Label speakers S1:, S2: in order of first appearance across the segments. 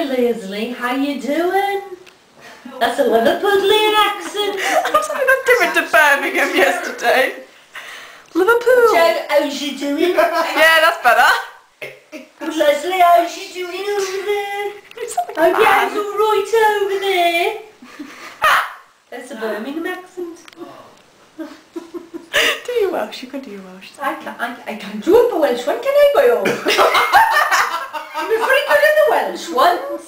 S1: Leslie, how you doing? That's a Liverpudlian accent.
S2: Something that's different to Birmingham yesterday. Liverpool.
S1: Joe, how's you doing?
S2: Yeah, that's better.
S1: Leslie, how's you doing over there? Hope your hands all right over there. That's a Birmingham accent.
S2: Do you Welsh? You can do your Welsh.
S1: I can do a Welsh one, can I, boy? I'm very good at the Welsh ones.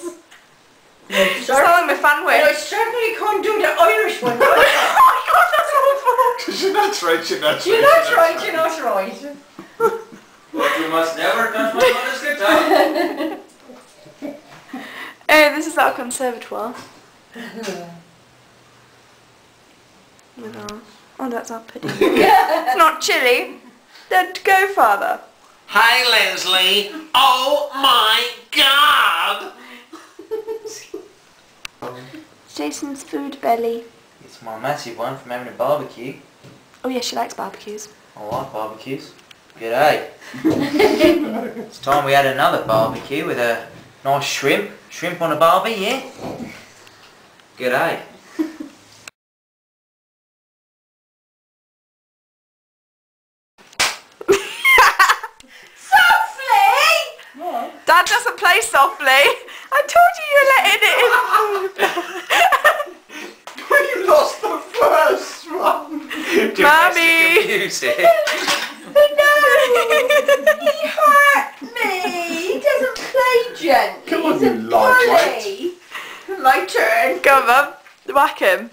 S1: No,
S2: It's not like my fan way.
S1: I certainly can't do the Irish one.
S2: Oh my god, that's awful.
S3: You're not right, you're not right.
S1: You're not right, you're not right.
S4: But you must never touch my mother's guitar.
S2: Hey, this is our conservatoire. Oh, that's our pudding. It's not chilly. Then go farther.
S3: Hi, Leslie. Oh my God.
S2: Jason's food belly.
S4: It's my massive one from having a barbecue.
S2: Oh yeah, she likes barbecues.
S4: I like barbecues. G'day. It's time we had another barbecue with a nice shrimp. Shrimp on a barbie, yeah? G'day.
S2: Dad doesn't play softly. I told you you're letting it
S3: You lost the first one.
S2: Mummy!
S4: Music.
S1: No! He hurt me! He doesn't play gently.
S3: Come on,
S1: He's
S3: you
S1: a
S3: lightweight.
S1: bully. My turn.
S2: Go on, Mum. Whack him.